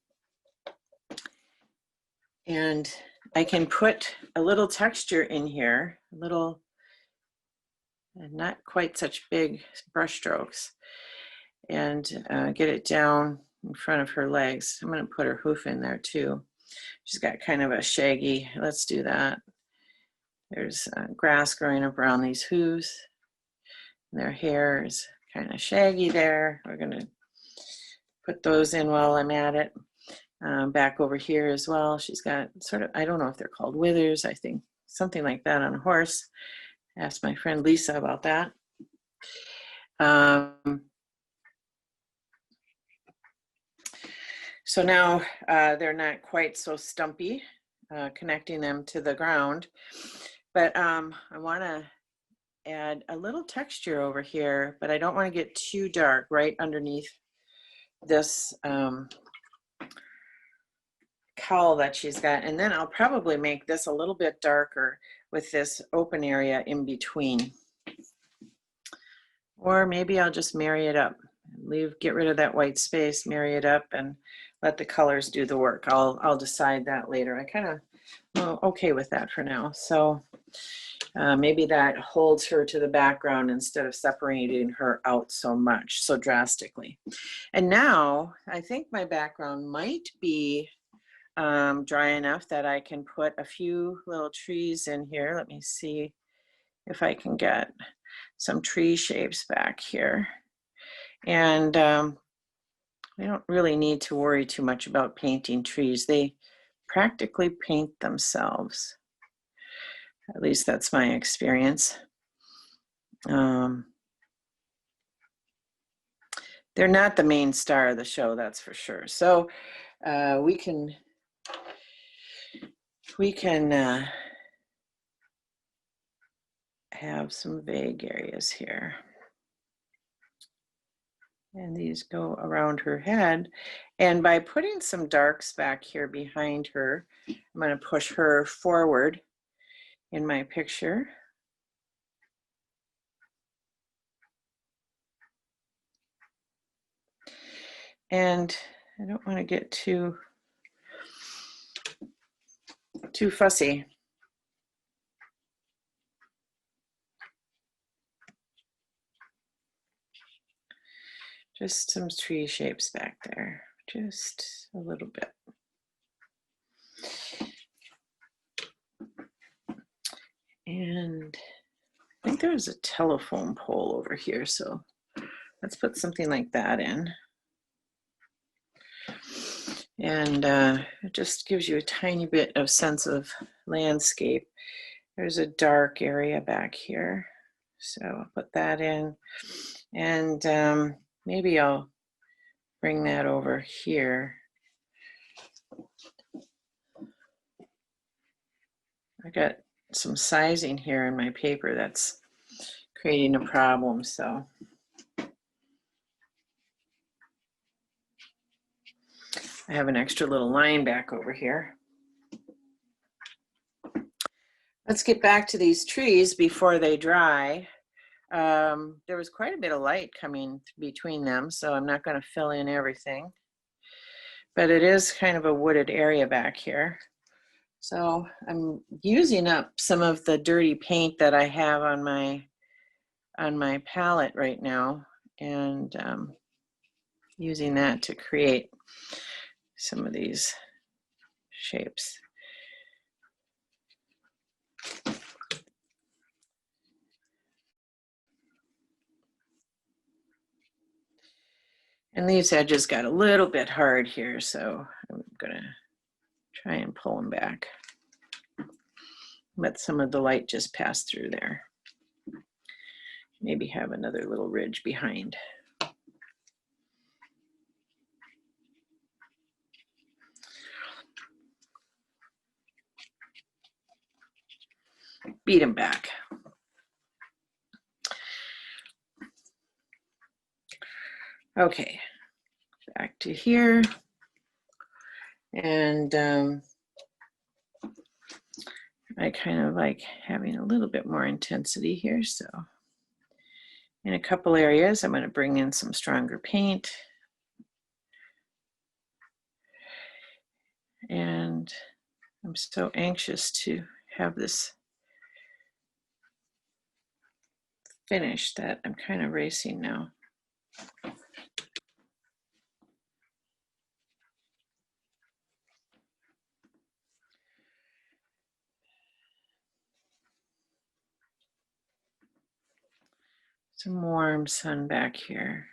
And I can put a little texture in here, a little, not quite such big brush strokes, and get it down in front of her legs. I'm going to put her hoof in there too. She's got kind of a shaggy, let's do that. There's grass growing up around these hooves. And their hair is kind of shaggy there. We're going to put those in while I'm at it. Back over here as well, she's got sort of, I don't know if they're called withers, I think something like that on a horse. Asked my friend Lisa about that. So now they're not quite so stumpy, connecting them to the ground, but I want to add a little texture over here, but I don't want to get too dark right underneath this cowl that she's got. And then I'll probably make this a little bit darker with this open area in between. Or maybe I'll just marry it up. Get rid of that white space, marry it up, and let the colors do the work. I'll decide that later. I kind of okay with that for now. So maybe that holds her to the background instead of separating her out so much, so drastically. And now I think my background might be dry enough that I can put a few little trees in here. Let me see if I can get some tree shapes back here. And I don't really need to worry too much about painting trees. They practically paint themselves. At least that's my experience. They're not the main star of the show, that's for sure. So we can have some vague areas here. And these go around her head. And by putting some darks back here behind her, I'm going to push her forward in my picture. And I don't want to get too fussy. Just some tree shapes back there, just a little bit. And I think there's a telephone pole over here, so let's put something like that in. And it just gives you a tiny bit of sense of landscape. There's a dark area back here, so I'll put that in. And maybe I'll bring that over here. I got some sizing here in my paper that's creating a problem, so I have an extra little line back over here. Let's get back to these trees before they dry. There was quite a bit of light coming between them, so I'm not going to fill in everything. But it is kind of a wooded area back here. So I'm using up some of the dirty paint that I have on my palette right now, and using that to create some of these shapes. And these edges got a little bit hard here, so I'm gonna try and pull them back. Let some of the light just pass through there. Maybe have another little ridge behind. Beat them back. Okay, back to here. And I kind of like having a little bit more intensity here. So in a couple areas, I'm going to bring in some stronger paint. And I'm so anxious to have this finished that I'm kind of racing now. Some warm sun back here.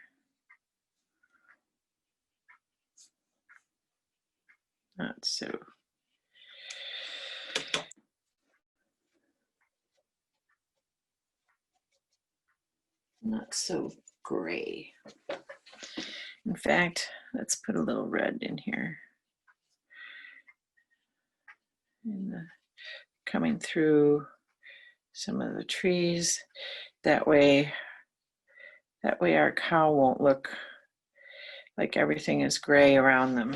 Not so gray. In fact, let's put a little red in here. Coming through some of the trees. That way our cow won't look like everything is gray around them.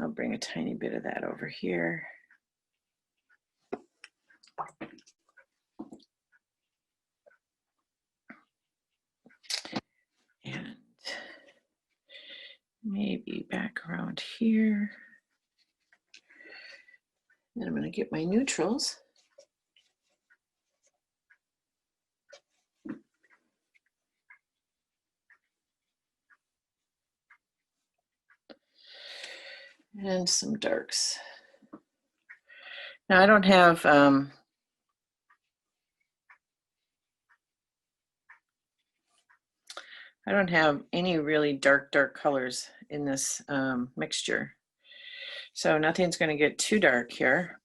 I'll bring a tiny bit of that over here. And maybe back around here. Then I'm going to get my neutrals. And some darks. Now I don't have any really dark colors in this mixture. So nothing's going to get too dark here.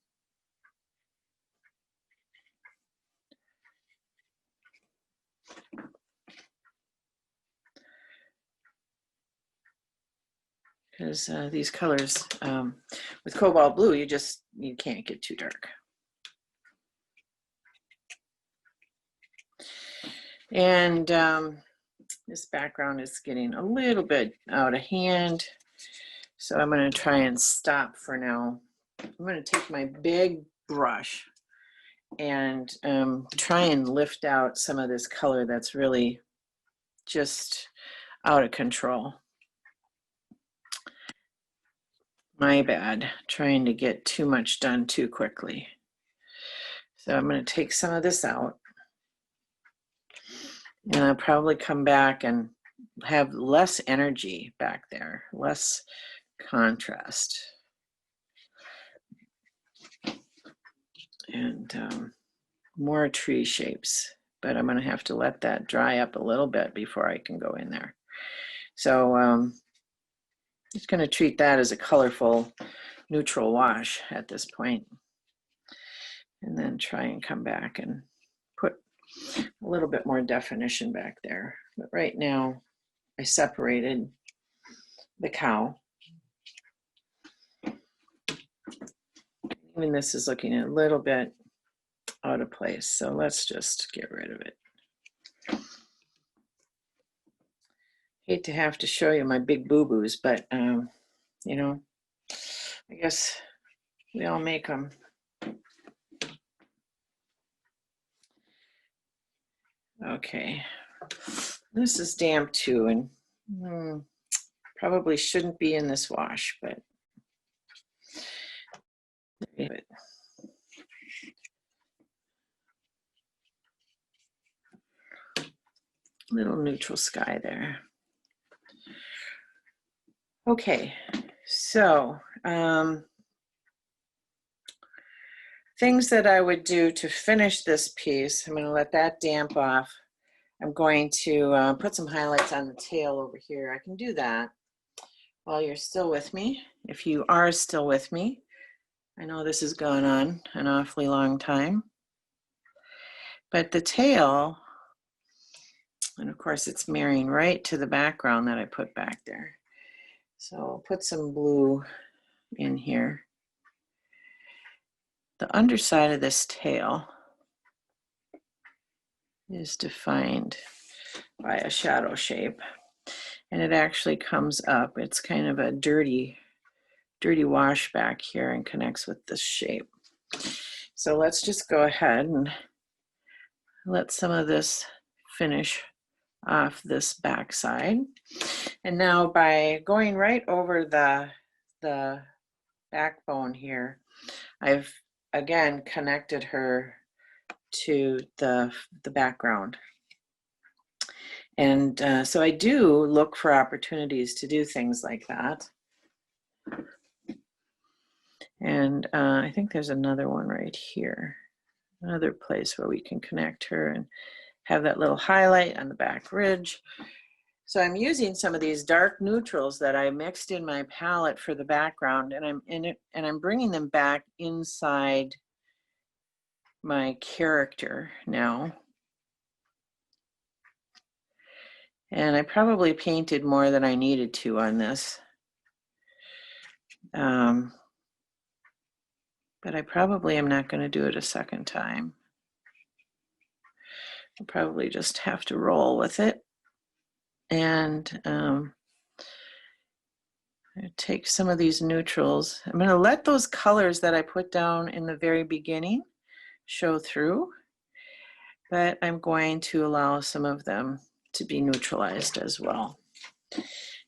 Because these colors with cobalt blue, you can't get too dark. And this background is getting a little bit out of hand, so I'm going to try and stop for now. I'm going to take my big brush and try and lift out some of this color that's really just out of control. My bad, trying to get too much done too quickly. So I'm going to take some of this out, and I'll probably come back and have less energy back there, less contrast. And more tree shapes, but I'm going to have to let that dry up a little bit before I can go in there. So just going to treat that as a colorful neutral wash at this point, and then try and come back and put a little bit more definition back there. But right now I separated the cow. Even this is looking a little bit out of place, so let's just get rid of it. Hate to have to show you my big boo-boos, but you know, I guess we all make them. Okay, this is damp too, and probably shouldn't be in this wash, but little neutral sky there. Okay, so things that I would do to finish this piece, I'm going to let that damp off. I'm going to put some highlights on the tail over here. I can do that while you're still with me. If you are still with me, I know this has gone on an awfully long time. But the tail, and of course it's mirroring right to the background that I put back there. So I'll put some blue in here. The underside of this tail is defined by a shadow shape, and it actually comes up. It's kind of a dirty wash back here and connects with this shape. So let's just go ahead and let some of this finish off this back side. And now by going right over the backbone here, I've again connected her to the background. And so I do look for opportunities to do things like that. And I think there's another one right here, another place where we can connect her and have that little highlight on the back ridge. So I'm using some of these dark neutrals that I mixed in my palette for the background, and I'm bringing them back inside my character now. And I probably painted more than I needed to on this. But I probably am not going to do it a second time. I'll probably just have to roll with it. And take some of these neutrals. I'm going to let those colors that I put down in the very beginning show through, but I'm going to allow some of them to be neutralized as well.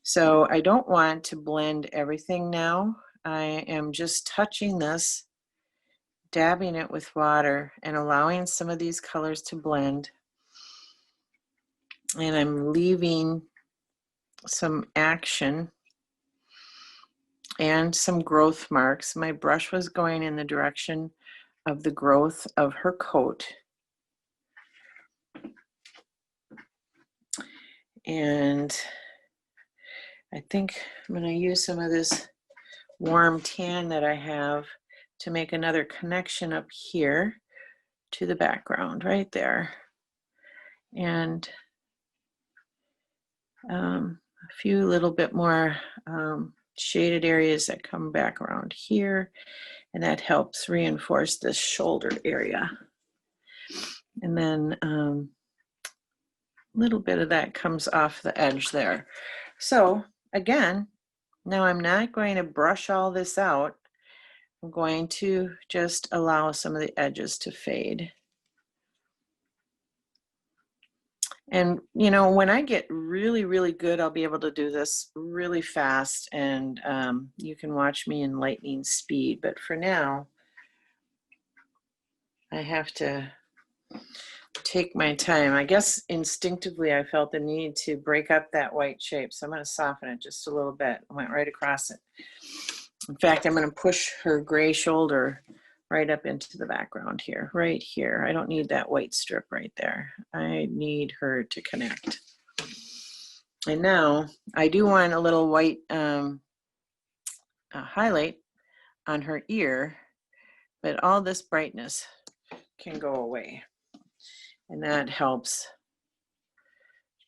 So I don't want to blend everything now. I am just touching this, dabbing it with water, and allowing some of these colors to blend. And I'm leaving some action and some growth marks. My brush was going in the direction of the growth of her coat. And I think I'm going to use some of this warm tan that I have to make another connection up here to the background right there. And a few little bit more shaded areas that come back around here, and that helps reinforce this shoulder area. And then a little bit of that comes off the edge there. So again, now I'm not going to brush all this out. I'm going to just allow some of the edges to fade. And you know, when I get really, really good, I'll be able to do this really fast, and you can watch me in lightning speed. But for now, I have to take my time. I guess instinctively I felt the need to break up that white shape. So I'm going to soften it just a little bit. I went right across it. In fact, I'm going to push her gray shoulder right up into the background here, right here. I don't need that white strip right there. I need her to connect. And now I do want a little white highlight on her ear, but all this brightness can go away. And that helps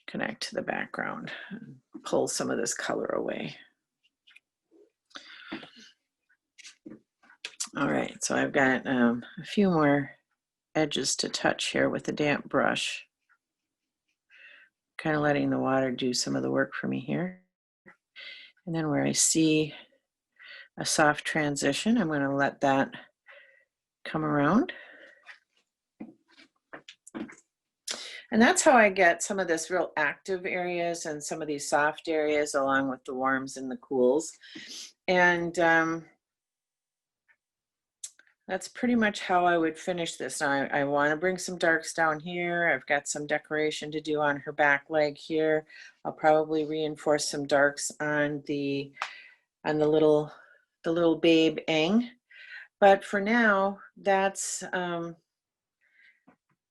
connect to the background and pull some of this color away. All right, so I've got a few more edges to touch here with the damp brush. Kind of letting the water do some of the work for me here. And then where I see a soft transition, I'm going to let that come around. And that's how I get some of this real active areas and some of these soft areas along with the warms and the cools. And that's pretty much how I would finish this. Now I want to bring some darks down here. I've got some decoration to do on her back leg here. I'll probably reinforce some darks on the little babe Eng. But for now, that's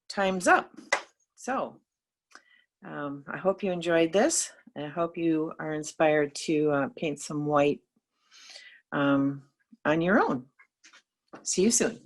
time's up. So I hope you enjoyed this, and I hope you are inspired to paint some white on your own. See you soon.